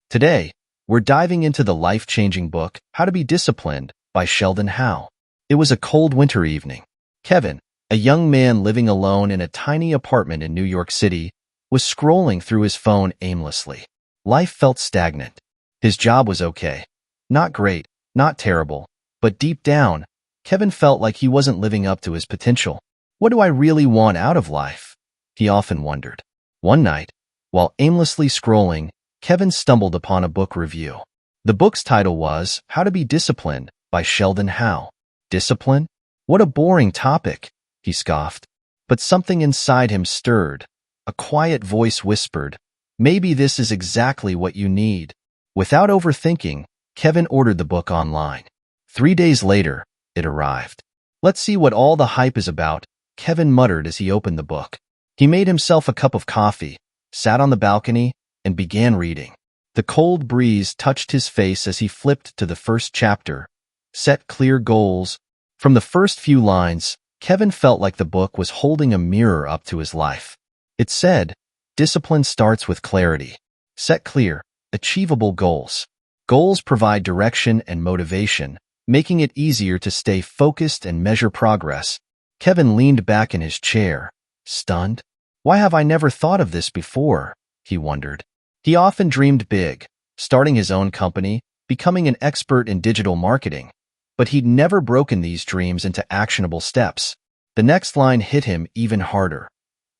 Today, we're diving into the life-changing book, How to Be Disciplined by Sheldon Howe. It was a cold winter evening. Kevin, a young man living alone in a tiny apartment in New York City, was scrolling through his phone aimlessly. Life felt stagnant. His job was okay. Not great, not terrible, but deep down, Kevin felt like he wasn't living up to his potential. What do I really want out of life? He often wondered. One night, while aimlessly scrolling, Kevin stumbled upon a book review. The book's title was How to Be Disciplined by Sheldon Howe. Discipline? What a boring topic, he scoffed. But something inside him stirred. A quiet voice whispered, maybe this is exactly what you need. Without overthinking, Kevin ordered the book online. 3 days later, it arrived. Let's see what all the hype is about, Kevin muttered as he opened the book. He made himself a cup of coffee, sat on the balcony, and began reading. The cold breeze touched his face as he flipped to the first chapter. Set clear goals. From the first few lines, Kevin felt like the book was holding a mirror up to his life. It said, discipline starts with clarity. Set clear, achievable goals. Goals provide direction and motivation, making it easier to stay focused and measure progress. Kevin leaned back in his chair, stunned. Why have I never thought of this before? He wondered. He often dreamed big, starting his own company, becoming an expert in digital marketing. But he'd never broken these dreams into actionable steps. The next line hit him even harder.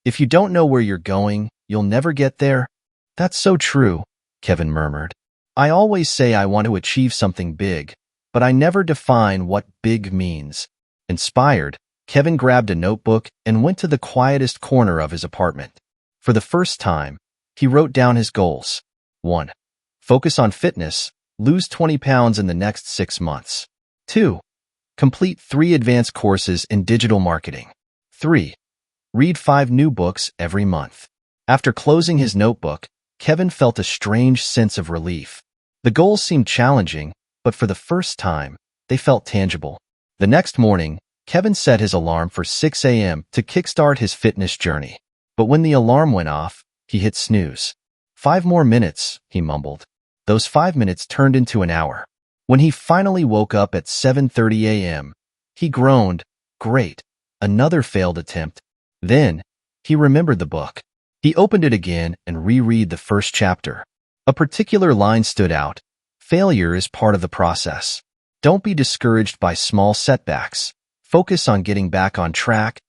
If you don't know where you're going, you'll never get there. That's so true, Kevin murmured. I always say I want to achieve something big, but I never define what big means. Inspired, Kevin grabbed a notebook and went to the quietest corner of his apartment. For the first time, he wrote down his goals. 1. Focus on fitness, lose 20 pounds in the next 6 months. 2. Complete 3 advanced courses in digital marketing. 3. Read 5 new books every month. After closing his notebook, Kevin felt a strange sense of relief. The goals seemed challenging, but for the first time, they felt tangible. The next morning, Kevin set his alarm for 6 a.m. to kickstart his fitness journey. But when the alarm went off, he hit snooze. 5 more minutes, he mumbled. Those 5 minutes turned into an hour. When he finally woke up at 7:30 a.m., he groaned, great, another failed attempt. Then, he remembered the book. He opened it again and reread the first chapter. A particular line stood out. Failure is part of the process. Don't be discouraged by small setbacks. Focus on getting back on track.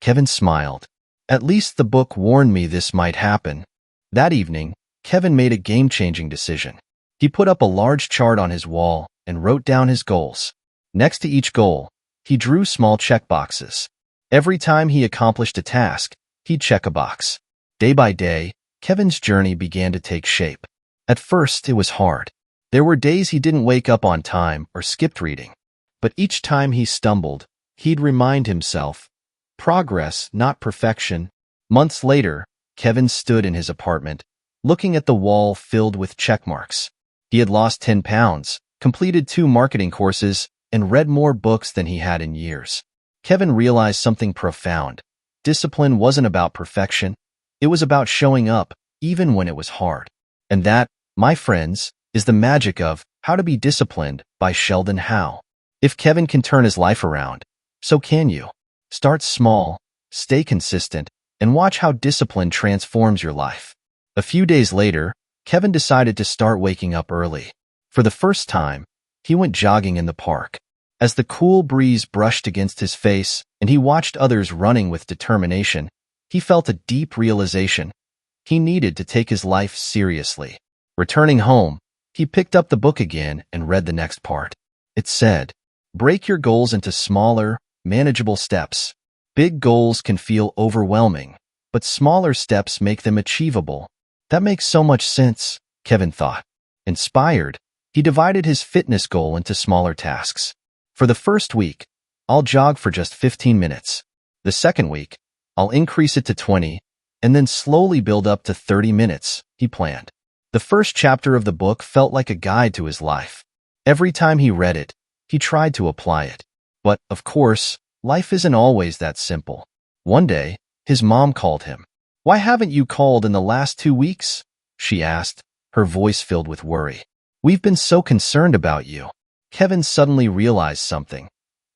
Kevin smiled. At least the book warned me this might happen. That evening, Kevin made a game-changing decision. He put up a large chart on his wall and wrote down his goals. Next to each goal, he drew small checkboxes. Every time he accomplished a task, he'd check a box. Day by day, Kevin's journey began to take shape. At first, it was hard. There were days he didn't wake up on time or skipped reading. But each time he stumbled, he'd remind himself, progress, not perfection. Months later, Kevin stood in his apartment, looking at the wall filled with checkmarks. He had lost 10 pounds, completed 2 marketing courses, and read more books than he had in years. Kevin realized something profound. Discipline wasn't about perfection. It was about showing up, even when it was hard. And that, my friends, is the magic of How to Be Disciplined by Sheldon Howe. If Kevin can turn his life around, so can you. Start small, stay consistent, and watch how discipline transforms your life. A few days later, Kevin decided to start waking up early. For the first time, he went jogging in the park. As the cool breeze brushed against his face and he watched others running with determination, he felt a deep realization. He needed to take his life seriously. Returning home, he picked up the book again and read the next part. It said, break your goals into smaller, manageable steps. Big goals can feel overwhelming, but smaller steps make them achievable. That makes so much sense, Kevin thought. Inspired, he divided his fitness goal into smaller tasks. For the first week, I'll jog for just 15 minutes. The second week, I'll increase it to 20, and then slowly build up to 30 minutes, he planned. The first chapter of the book felt like a guide to his life. Every time he read it, he tried to apply it. But, of course, life isn't always that simple. One day, his mom called him. Why haven't you called in the last 2 weeks? She asked. her voice filled with worry. "We've been so concerned about you." Kevin suddenly realized something.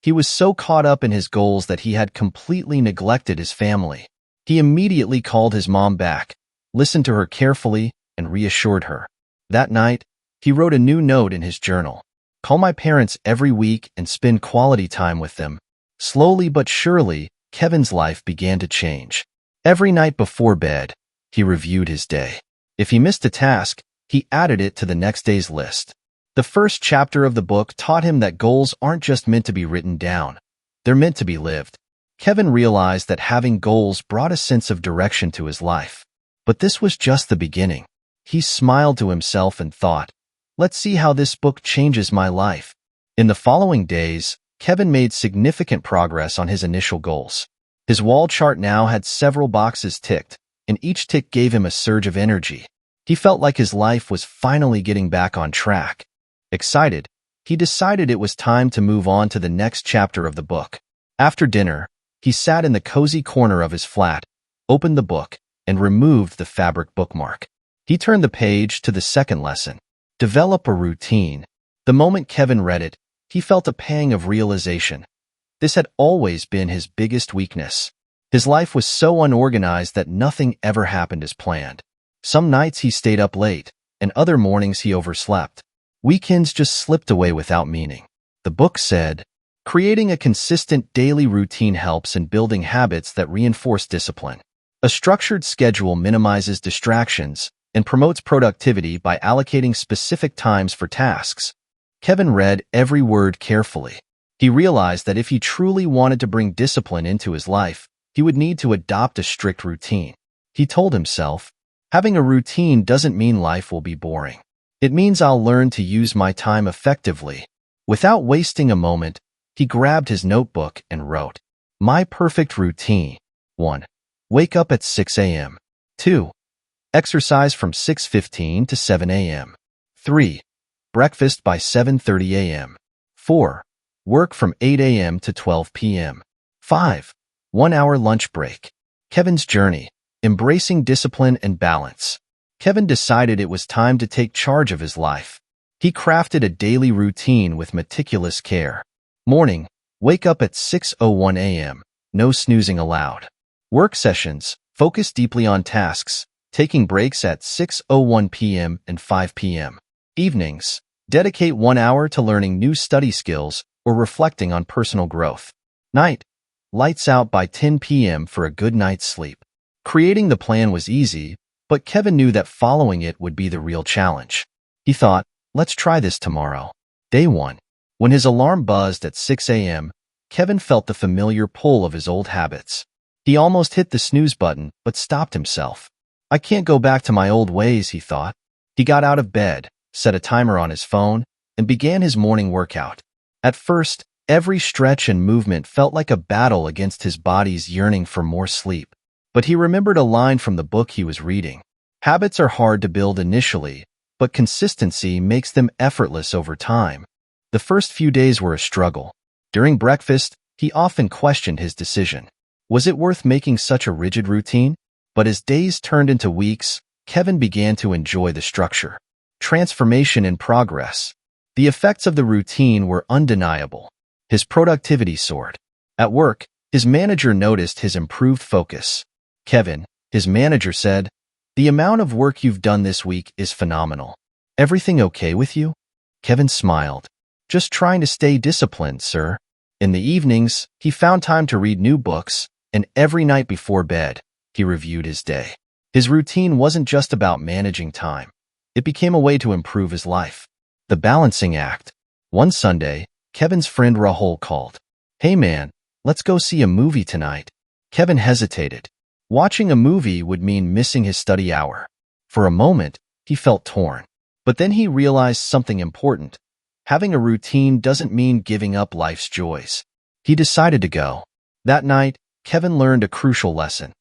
He was so caught up in his goals that he had completely neglected his family. He immediately called his mom back, listened to her carefully, and reassured her. That night, he wrote a new note in his journal. "Call my parents every week and spend quality time with them." Slowly but surely, Kevin's life began to change. Every night before bed, he reviewed his day. If he missed a task, he added it to the next day's list. The first chapter of the book taught him that goals aren't just meant to be written down. They're meant to be lived. Kevin realized that having goals brought a sense of direction to his life. But this was just the beginning. He smiled to himself and thought, "Let's see how this book changes my life." In the following days, Kevin made significant progress on his initial goals. His wall chart now had several boxes ticked, and each tick gave him a surge of energy. He felt like his life was finally getting back on track. Excited, he decided it was time to move on to the next chapter of the book. After dinner, he sat in the cozy corner of his flat, opened the book, and removed the fabric bookmark. He turned the page to the second lesson, Develop a Routine. The moment Kevin read it, he felt a pang of realization. This had always been his biggest weakness. His life was so unorganized that nothing ever happened as planned. Some nights he stayed up late, and other mornings he overslept. Weekends just slipped away without meaning. The book said, creating a consistent daily routine helps in building habits that reinforce discipline. A structured schedule minimizes distractions and promotes productivity by allocating specific times for tasks. Kevin read every word carefully. He realized that if he truly wanted to bring discipline into his life, he would need to adopt a strict routine. He told himself, having a routine doesn't mean life will be boring. It means I'll learn to use my time effectively. Without wasting a moment, he grabbed his notebook and wrote, My perfect routine. 1. Wake up at 6 a.m. 2. Exercise from 6:15 to 7 a.m. 3. Breakfast by 7:30 a.m. 4. Work from 8 a.m. to 12 p.m. 5. 1-hour lunch break. Kevin's journey, embracing discipline and balance. Kevin decided it was time to take charge of his life. He crafted a daily routine with meticulous care. Morning, wake up at 6:01 a.m., no snoozing allowed. Work sessions, focus deeply on tasks, taking breaks at 6:01 p.m. and 5 p.m. Evenings, dedicate 1 hour to learning new study skills or reflecting on personal growth. Night, lights out by 10 p.m. for a good night's sleep. Creating the plan was easy, but Kevin knew that following it would be the real challenge. He thought, let's try this tomorrow. Day 1. When his alarm buzzed at 6 a.m., Kevin felt the familiar pull of his old habits. He almost hit the snooze button, but stopped himself. I can't go back to my old ways, he thought. He got out of bed, set a timer on his phone, and began his morning workout. At first, every stretch and movement felt like a battle against his body's yearning for more sleep. But he remembered a line from the book he was reading. Habits are hard to build initially, but consistency makes them effortless over time. The first few days were a struggle. During breakfast, he often questioned his decision. Was it worth making such a rigid routine? But as days turned into weeks, Kevin began to enjoy the structure. Transformation in progress. The effects of the routine were undeniable. His productivity soared. At work, his manager noticed his improved focus. Kevin, his manager said, the amount of work you've done this week is phenomenal. Everything okay with you? Kevin smiled. Just trying to stay disciplined, sir. In the evenings, he found time to read new books, and every night before bed, he reviewed his day. His routine wasn't just about managing time. It became a way to improve his life. The balancing act. One Sunday, Kevin's friend Rahul called. Hey man, let's go see a movie tonight. Kevin hesitated. Watching a movie would mean missing his study hour. For a moment, he felt torn. But then he realized something important. Having a routine doesn't mean giving up life's joys. He decided to go. That night, Kevin learned a crucial lesson.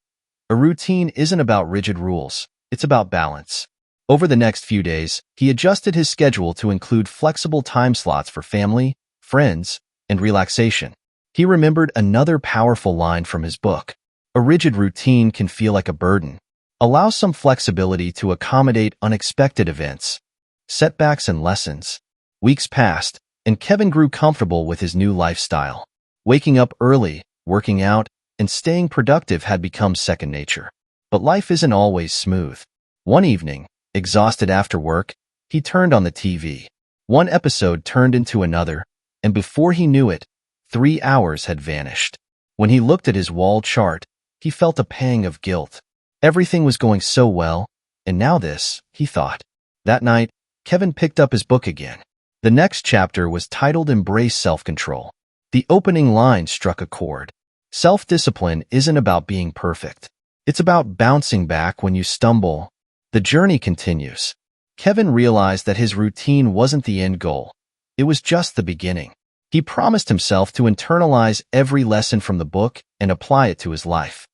A routine isn't about rigid rules, it's about balance. Over the next few days, he adjusted his schedule to include flexible time slots for family, friends, and relaxation. He remembered another powerful line from his book. A rigid routine can feel like a burden. Allow some flexibility to accommodate unexpected events, setbacks, and lessons. Weeks passed, and Kevin grew comfortable with his new lifestyle. Waking up early, working out, and staying productive had become second nature. But life isn't always smooth. One evening, exhausted after work, he turned on the TV. One episode turned into another, and before he knew it, 3 hours had vanished. When he looked at his wall chart, he felt a pang of guilt. Everything was going so well, and now this, he thought. That night, Kevin picked up his book again. The next chapter was titled Embrace Self-Control. The opening line struck a chord. Self-discipline isn't about being perfect. It's about bouncing back when you stumble. The journey continues. Kevin realized that his routine wasn't the end goal. It was just the beginning. He promised himself to internalize every lesson from the book and apply it to his life.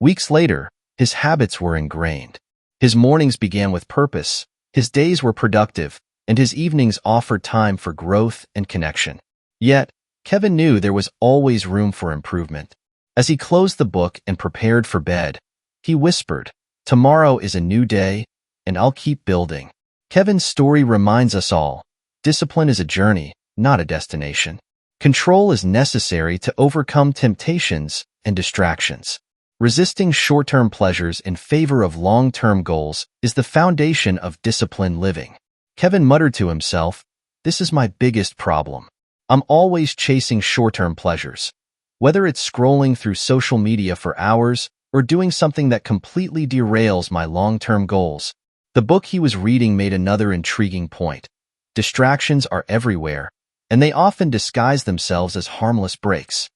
Weeks later, his habits were ingrained. His mornings began with purpose, his days were productive, and his evenings offered time for growth and connection. Yet, Kevin knew there was always room for improvement. As he closed the book and prepared for bed, he whispered, "Tomorrow is a new day, and I'll keep building." Kevin's story reminds us all, discipline is a journey, not a destination. Control is necessary to overcome temptations and distractions. Resisting short-term pleasures in favor of long-term goals is the foundation of disciplined living. Kevin muttered to himself, "This is my biggest problem. I'm always chasing short-term pleasures. Whether it's scrolling through social media for hours or doing something that completely derails my long-term goals." The book he was reading made another intriguing point. Distractions are everywhere, and they often disguise themselves as harmless breaks.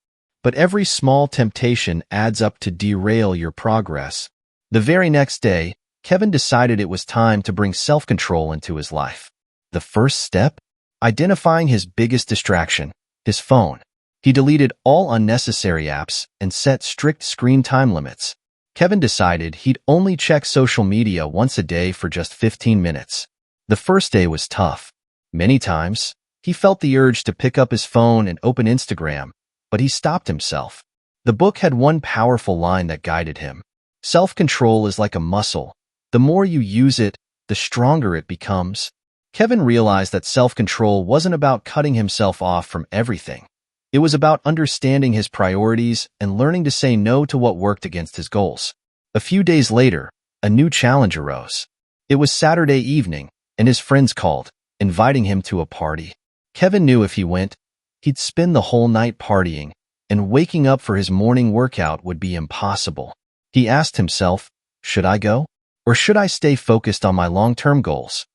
But every small temptation adds up to derail your progress. The very next day, Kevin decided it was time to bring self-control into his life. The first step? Identifying his biggest distraction, his phone. He deleted all unnecessary apps and set strict screen time limits. Kevin decided he'd only check social media once a day for just 15 minutes. The first day was tough. Many times, he felt the urge to pick up his phone and open Instagram, but he stopped himself. The book had one powerful line that guided him. Self-control is like a muscle. The more you use it, the stronger it becomes. Kevin realized that self-control wasn't about cutting himself off from everything. It was about understanding his priorities and learning to say no to what worked against his goals. A few days later, a new challenge arose. It was Saturday evening, and his friends called, inviting him to a party. Kevin knew if he went, he'd spend the whole night partying, and waking up for his morning workout would be impossible. He asked himself, should I go? Or should I stay focused on my long-term goals?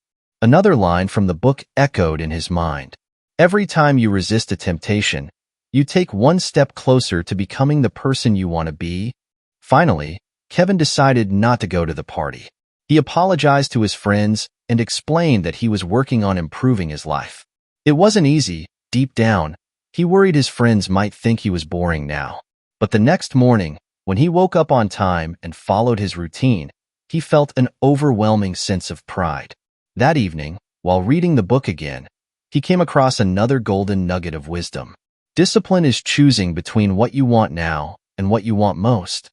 Another line from the book echoed in his mind. Every time you resist a temptation, you take one step closer to becoming the person you want to be. Finally, Kevin decided not to go to the party. He apologized to his friends and explained that he was working on improving his life. It wasn't easy. Deep down, he worried his friends might think he was boring now. But the next morning, when he woke up on time and followed his routine, he felt an overwhelming sense of pride. That evening, while reading the book again, he came across another golden nugget of wisdom. Discipline is choosing between what you want now and what you want most.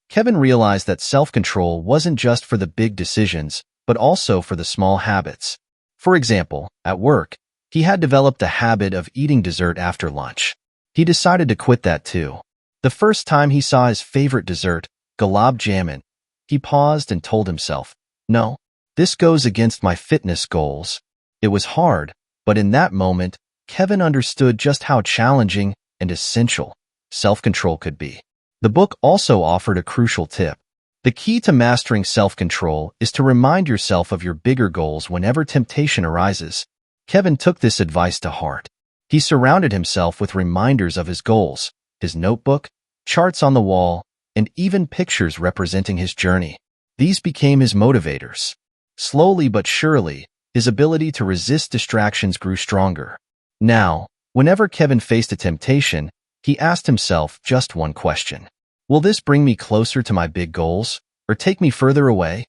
Kevin realized that self-control wasn't just for the big decisions, but also for the small habits. For example, at work, he had developed a habit of eating dessert after lunch. He decided to quit that too. The first time he saw his favorite dessert, gulab jamun, he paused and told himself, "No, this goes against my fitness goals." It was hard, but in that moment, Kevin understood just how challenging and essential self-control could be. The book also offered a crucial tip. The key to mastering self-control is to remind yourself of your bigger goals whenever temptation arises. Kevin took this advice to heart. He surrounded himself with reminders of his goals, his notebook, charts on the wall, and even pictures representing his journey. These became his motivators. Slowly but surely, his ability to resist distractions grew stronger. Now, whenever Kevin faced a temptation, he asked himself just one question. Will this bring me closer to my big goals, or take me further away?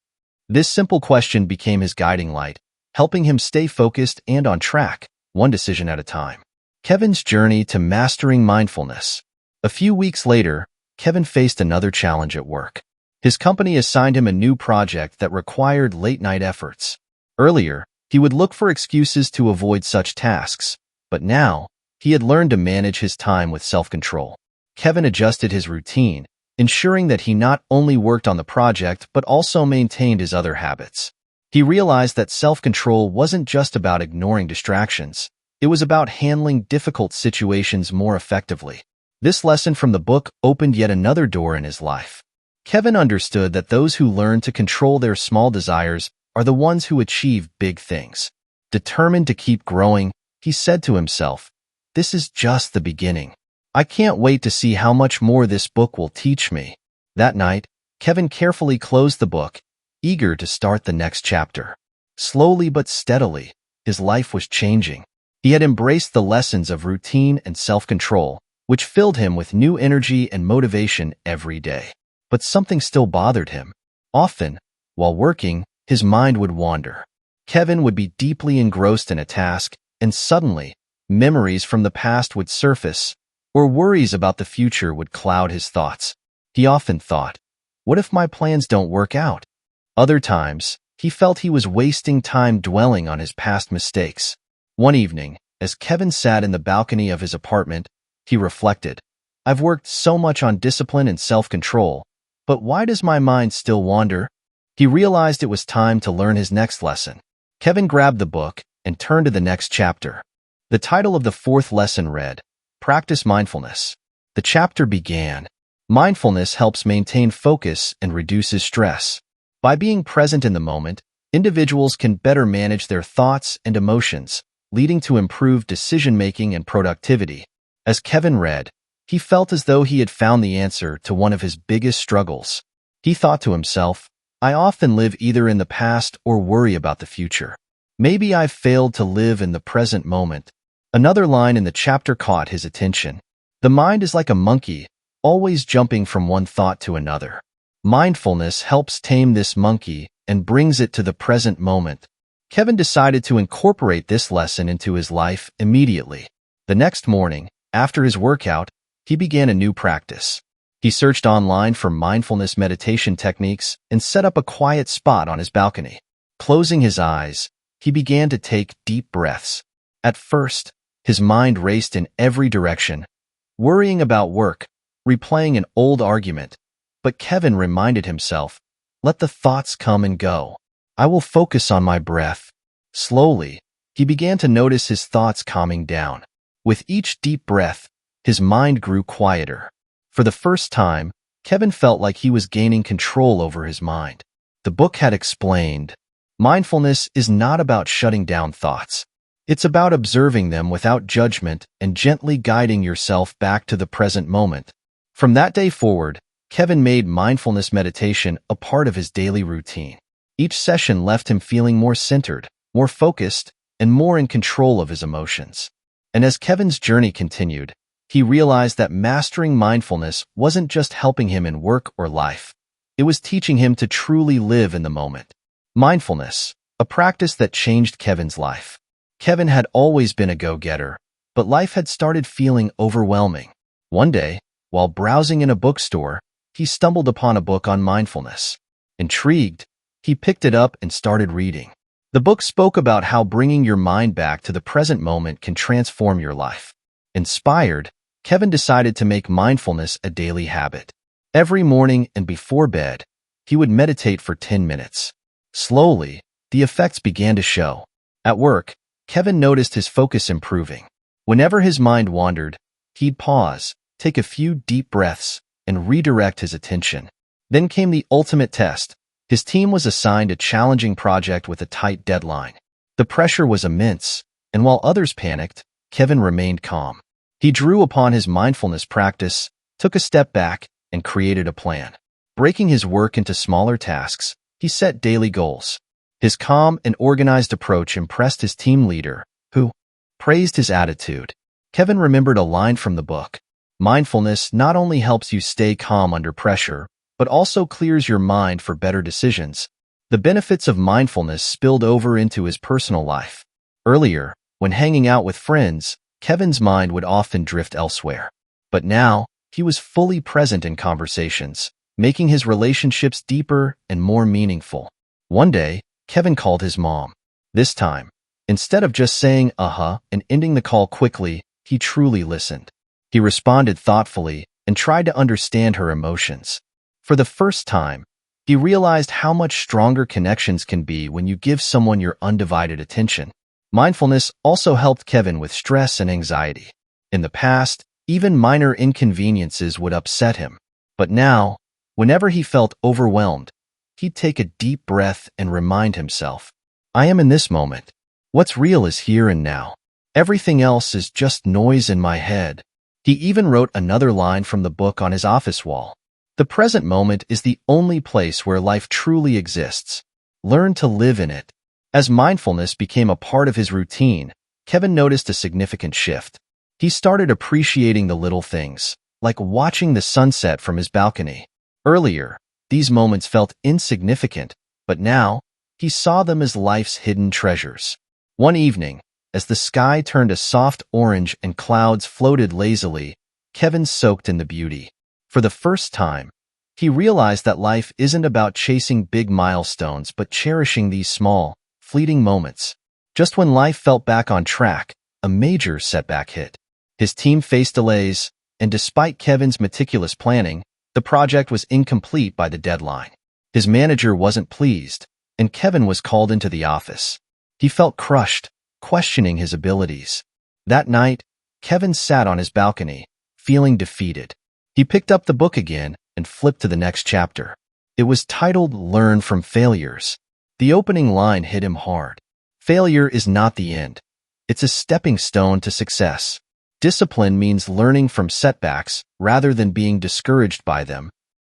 This simple question became his guiding light, helping him stay focused and on track, one decision at a time. Kevin's journey to mastering mindfulness. A few weeks later, Kevin faced another challenge at work. His company assigned him a new project that required late-night efforts. Earlier, he would look for excuses to avoid such tasks, but now, he had learned to manage his time with self-control. Kevin adjusted his routine, ensuring that he not only worked on the project but also maintained his other habits. He realized that self-control wasn't just about ignoring distractions. It was about handling difficult situations more effectively. This lesson from the book opened yet another door in his life. Kevin understood that those who learn to control their small desires are the ones who achieve big things. Determined to keep growing, he said to himself, "This is just the beginning. I can't wait to see how much more this book will teach me." That night, Kevin carefully closed the book, eager to start the next chapter. Slowly but steadily, his life was changing. He had embraced the lessons of routine and self-control, which filled him with new energy and motivation every day. But something still bothered him. Often, while working, his mind would wander. Kevin would be deeply engrossed in a task, and suddenly, memories from the past would surface, or worries about the future would cloud his thoughts. He often thought, "What if my plans don't work out?" Other times, he felt he was wasting time dwelling on his past mistakes. One evening, as Kevin sat in the balcony of his apartment, he reflected, "I've worked so much on discipline and self-control, but why does my mind still wander?" He realized it was time to learn his next lesson. Kevin grabbed the book and turned to the next chapter. The title of the fourth lesson read, "Practice Mindfulness." The chapter began, "Mindfulness helps maintain focus and reduces stress. By being present in the moment, individuals can better manage their thoughts and emotions, leading to improved decision-making and productivity." As Kevin read, he felt as though he had found the answer to one of his biggest struggles. He thought to himself, "I often live either in the past or worry about the future. Maybe I've failed to live in the present moment." Another line in the chapter caught his attention. "The mind is like a monkey, always jumping from one thought to another. Mindfulness helps tame this monkey and brings it to the present moment." Kevin decided to incorporate this lesson into his life immediately. The next morning, after his workout, he began a new practice. He searched online for mindfulness meditation techniques and set up a quiet spot on his balcony. Closing his eyes, he began to take deep breaths. At first, his mind raced in every direction, worrying about work, replaying an old argument. But Kevin reminded himself, "Let the thoughts come and go. I will focus on my breath." Slowly, he began to notice his thoughts calming down. With each deep breath, his mind grew quieter. For the first time, Kevin felt like he was gaining control over his mind. The book had explained, mindfulness is not about shutting down thoughts. It's about observing them without judgment and gently guiding yourself back to the present moment. From that day forward, Kevin made mindfulness meditation a part of his daily routine. Each session left him feeling more centered, more focused, and more in control of his emotions. And as Kevin's journey continued, he realized that mastering mindfulness wasn't just helping him in work or life. It was teaching him to truly live in the moment. Mindfulness, a practice that changed Kevin's life. Kevin had always been a go-getter, but life had started feeling overwhelming. One day, while browsing in a bookstore, he stumbled upon a book on mindfulness. Intrigued, he picked it up and started reading. The book spoke about how bringing your mind back to the present moment can transform your life. Inspired, Kevin decided to make mindfulness a daily habit. Every morning and before bed, he would meditate for 10 minutes. Slowly, the effects began to show. At work, Kevin noticed his focus improving. Whenever his mind wandered, he'd pause, take a few deep breaths, and redirect his attention. Then came the ultimate test. His team was assigned a challenging project with a tight deadline. The pressure was immense, and while others panicked, Kevin remained calm. He drew upon his mindfulness practice, took a step back, and created a plan. Breaking his work into smaller tasks, he set daily goals. His calm and organized approach impressed his team leader, who praised his attitude. Kevin remembered a line from the book. Mindfulness not only helps you stay calm under pressure, but also clears your mind for better decisions. The benefits of mindfulness spilled over into his personal life. Earlier, when hanging out with friends, Kevin's mind would often drift elsewhere. But now, he was fully present in conversations, making his relationships deeper and more meaningful. One day, Kevin called his mom. This time, instead of just saying and ending the call quickly, he truly listened. He responded thoughtfully and tried to understand her emotions. For the first time, he realized how much stronger connections can be when you give someone your undivided attention. Mindfulness also helped Kevin with stress and anxiety. In the past, even minor inconveniences would upset him. But now, whenever he felt overwhelmed, he'd take a deep breath and remind himself, I am in this moment. What's real is here and now. Everything else is just noise in my head. He even wrote another line from the book on his office wall. The present moment is the only place where life truly exists. Learn to live in it. As mindfulness became a part of his routine, Kevin noticed a significant shift. He started appreciating the little things, like watching the sunset from his balcony. Earlier, these moments felt insignificant, but now, he saw them as life's hidden treasures. One evening, as the sky turned a soft orange and clouds floated lazily, Kevin soaked in the beauty. For the first time, he realized that life isn't about chasing big milestones but cherishing these small, fleeting moments. Just when life felt back on track, a major setback hit. His team faced delays, and despite Kevin's meticulous planning, the project was incomplete by the deadline. His manager wasn't pleased, and Kevin was called into the office. He felt crushed, questioning his abilities. That night, Kevin sat on his balcony, feeling defeated. He picked up the book again and flipped to the next chapter. It was titled Learn from Failures. The opening line hit him hard. Failure is not the end. It's a stepping stone to success. Discipline means learning from setbacks rather than being discouraged by them.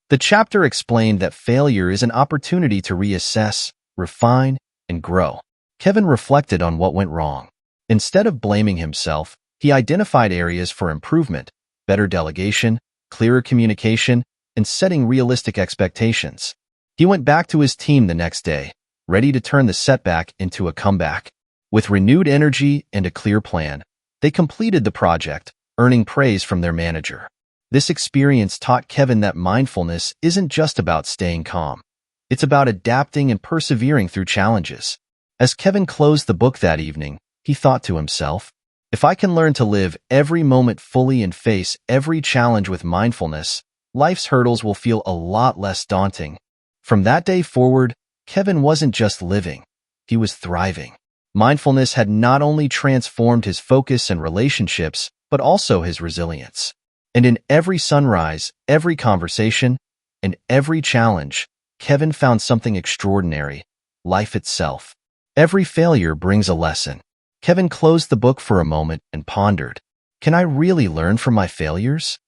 The chapter explained that failure is an opportunity to reassess, refine, and grow. Kevin reflected on what went wrong. Instead of blaming himself, he identified areas for improvement, better delegation, clearer communication, and setting realistic expectations. He went back to his team the next day, ready to turn the setback into a comeback. With renewed energy and a clear plan, they completed the project, earning praise from their manager. This experience taught Kevin that mindfulness isn't just about staying calm. It's about adapting and persevering through challenges. As Kevin closed the book that evening, he thought to himself, if I can learn to live every moment fully and face every challenge with mindfulness, life's hurdles will feel a lot less daunting. From that day forward, Kevin wasn't just living, he was thriving. Mindfulness had not only transformed his focus and relationships, but also his resilience. And in every sunrise, every conversation, and every challenge, Kevin found something extraordinary, life itself. Every failure brings a lesson. Kevin closed the book for a moment and pondered, can I really learn from my failures?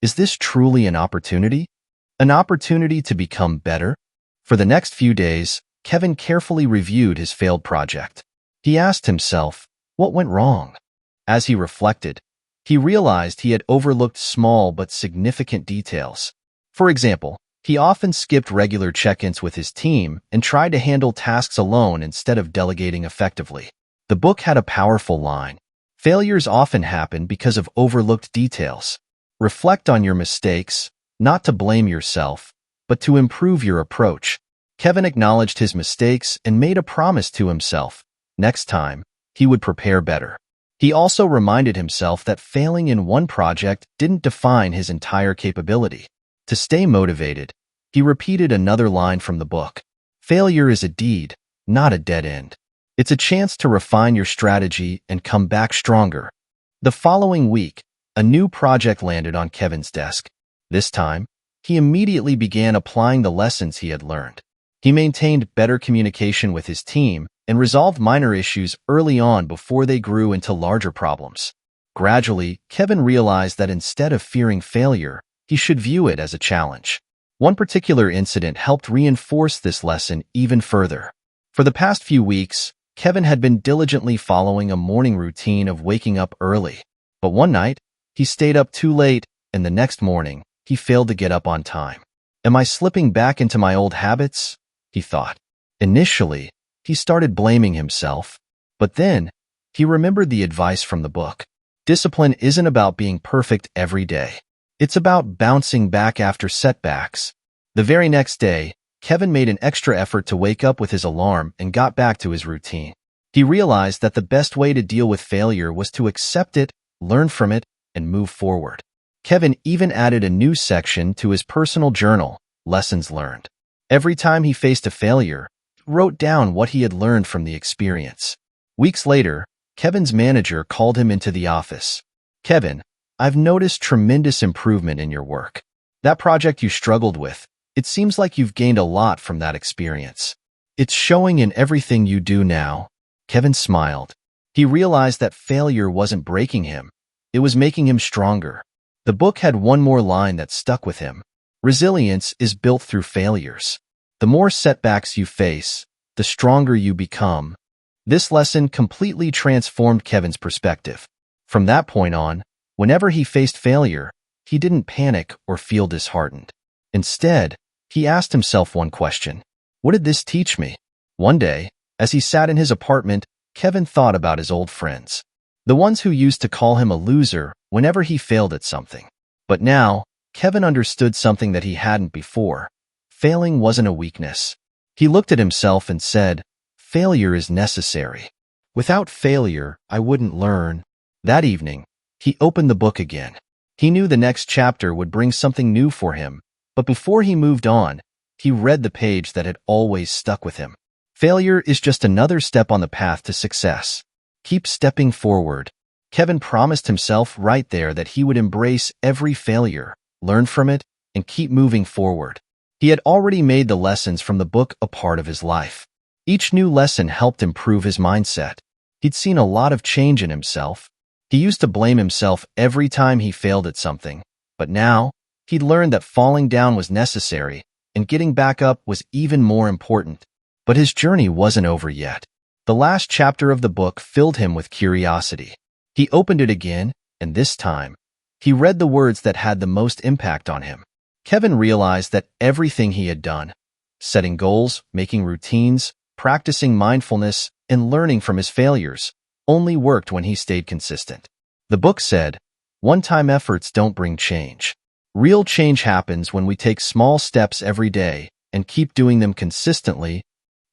Is this truly an opportunity? An opportunity to become better? For the next few days, Kevin carefully reviewed his failed project. He asked himself, what went wrong? As he reflected, he realized he had overlooked small but significant details. For example, he often skipped regular check-ins with his team and tried to handle tasks alone instead of delegating effectively. The book had a powerful line. Failures often happen because of overlooked details. Reflect on your mistakes, not to blame yourself, but to improve your approach. Kevin acknowledged his mistakes and made a promise to himself. Next time, he would prepare better. He also reminded himself that failing in one project didn't define his entire capability. To stay motivated, he repeated another line from the book. Failure is a deed, not a dead end. It's a chance to refine your strategy and come back stronger. The following week, a new project landed on Kevin's desk. This time, he immediately began applying the lessons he had learned. He maintained better communication with his team and resolved minor issues early on before they grew into larger problems. Gradually, Kevin realized that instead of fearing failure, he should view it as a challenge. One particular incident helped reinforce this lesson even further. For the past few weeks, Kevin had been diligently following a morning routine of waking up early. But one night, he stayed up too late, and the next morning, he failed to get up on time. Am I slipping back into my old habits? He thought. Initially, he started blaming himself, but then he remembered the advice from the book. Discipline isn't about being perfect every day. It's about bouncing back after setbacks, The very next day, Kevin made an extra effort to wake up with his alarm and got back to his routine. He realized that the best way to deal with failure was to accept it, learn from it, and move forward. Kevin even added a new section to his personal journal, Lessons Learned. Every time he faced a failure, he wrote down what he had learned from the experience. Weeks later, Kevin's manager called him into the office. "Kevin, I've noticed tremendous improvement in your work. That project you struggled with, it seems like you've gained a lot from that experience. It's showing in everything you do now." Kevin smiled. He realized that failure wasn't breaking him. It was making him stronger. The book had one more line that stuck with him. Resilience is built through failures. The more setbacks you face, the stronger you become. This lesson completely transformed Kevin's perspective. From that point on, whenever he faced failure, he didn't panic or feel disheartened. Instead, he asked himself one question: what did this teach me? One day, as he sat in his apartment, Kevin thought about his old friends. The ones who used to call him a loser whenever he failed at something. But now, Kevin understood something that he hadn't before. Failing wasn't a weakness. He looked at himself and said, "Failure is necessary. Without failure, I wouldn't learn." That evening, he opened the book again. He knew the next chapter would bring something new for him, but before he moved on, he read the page that had always stuck with him. Failure is just another step on the path to success. Keep stepping forward. Kevin promised himself right there that he would embrace every failure, learn from it, and keep moving forward. He had already made the lessons from the book a part of his life. Each new lesson helped improve his mindset. He'd seen a lot of change in himself. He used to blame himself every time he failed at something, but now, he'd learned that falling down was necessary, and getting back up was even more important. But his journey wasn't over yet. The last chapter of the book filled him with curiosity. He opened it again, and this time, he read the words that had the most impact on him. Kevin realized that everything he had done, setting goals, making routines, practicing mindfulness, and learning from his failures, only worked when he stayed consistent. The book said, "One-time efforts don't bring change. Real change happens when we take small steps every day and keep doing them consistently."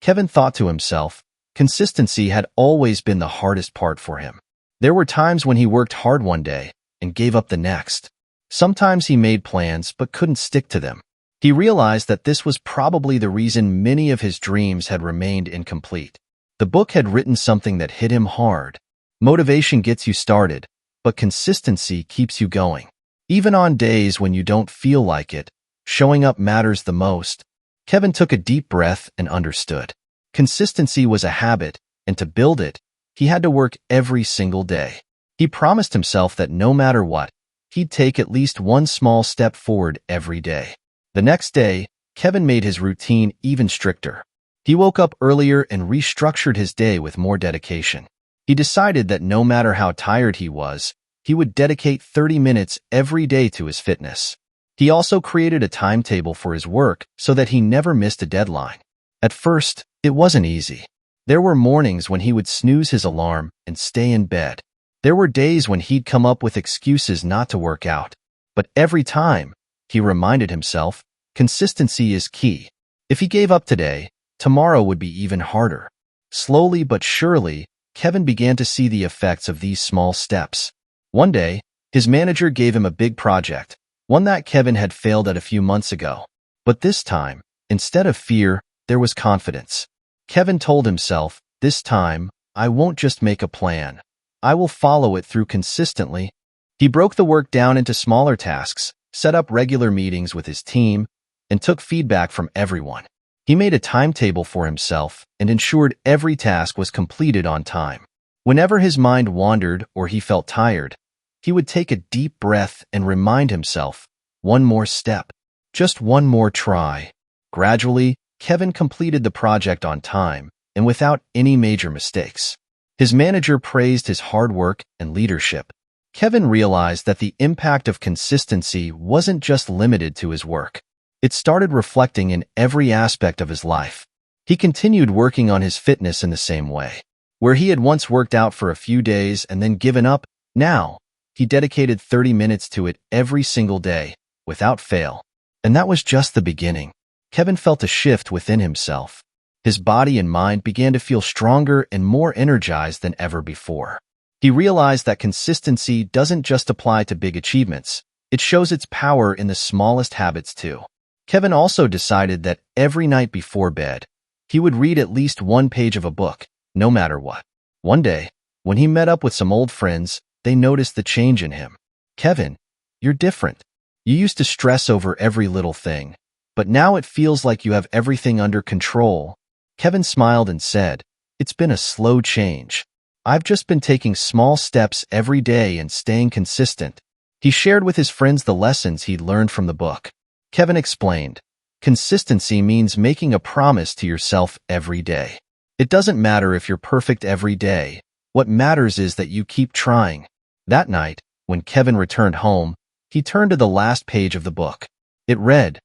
Kevin thought to himself, consistency had always been the hardest part for him. There were times when he worked hard one day and gave up the next. Sometimes he made plans but couldn't stick to them. He realized that this was probably the reason many of his dreams had remained incomplete. The book had written something that hit him hard. Motivation gets you started, but consistency keeps you going. Even on days when you don't feel like it, showing up matters the most. Kevin took a deep breath and understood. Consistency was a habit, and to build it, he had to work every single day. He promised himself that no matter what, he'd take at least one small step forward every day. The next day, Kevin made his routine even stricter. He woke up earlier and restructured his day with more dedication. He decided that no matter how tired he was, he would dedicate 30 minutes every day to his fitness. He also created a timetable for his work so that he never missed a deadline. At first, it wasn't easy. There were mornings when he would snooze his alarm and stay in bed. There were days when he'd come up with excuses not to work out. But every time, he reminded himself, consistency is key. If he gave up today, tomorrow would be even harder. Slowly but surely, Kevin began to see the effects of these small steps. One day, his manager gave him a big project, one that Kevin had failed at a few months ago. But this time, instead of fear, there was confidence. Kevin told himself, "This time, I won't just make a plan. I will follow it through consistently." He broke the work down into smaller tasks, set up regular meetings with his team, and took feedback from everyone. He made a timetable for himself and ensured every task was completed on time. Whenever his mind wandered or he felt tired, he would take a deep breath and remind himself, one more step, just one more try. Gradually, Kevin completed the project on time and without any major mistakes. His manager praised his hard work and leadership. Kevin realized that the impact of consistency wasn't just limited to his work. It started reflecting in every aspect of his life. He continued working on his fitness in the same way. Where he had once worked out for a few days and then given up, now, he dedicated 30 minutes to it every single day, without fail. And that was just the beginning. Kevin felt a shift within himself. His body and mind began to feel stronger and more energized than ever before. He realized that consistency doesn't just apply to big achievements. It shows its power in the smallest habits too. Kevin also decided that every night before bed, he would read at least one page of a book, no matter what. One day, when he met up with some old friends, they noticed the change in him. "Kevin, you're different. You used to stress over every little thing, but now it feels like you have everything under control." Kevin smiled and said, "It's been a slow change. I've just been taking small steps every day and staying consistent." He shared with his friends the lessons he'd learned from the book. Kevin explained, "Consistency means making a promise to yourself every day. It doesn't matter if you're perfect every day. What matters is that you keep trying." That night, when Kevin returned home, he turned to the last page of the book. It read,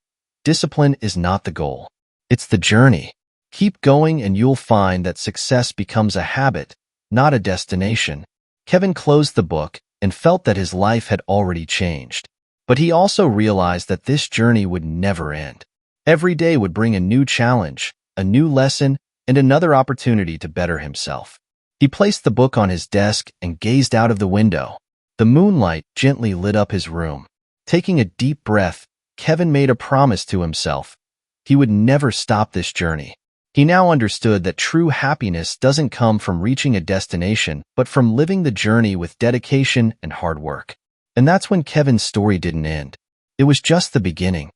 "Discipline is not the goal. It's the journey. Keep going and you'll find that success becomes a habit, not a destination." Kevin closed the book and felt that his life had already changed. But he also realized that this journey would never end. Every day would bring a new challenge, a new lesson, and another opportunity to better himself. He placed the book on his desk and gazed out of the window. The moonlight gently lit up his room. Taking a deep breath, Kevin made a promise to himself. He would never stop this journey. He now understood that true happiness doesn't come from reaching a destination, but from living the journey with dedication and hard work. And that's when Kevin's story didn't end. It was just the beginning.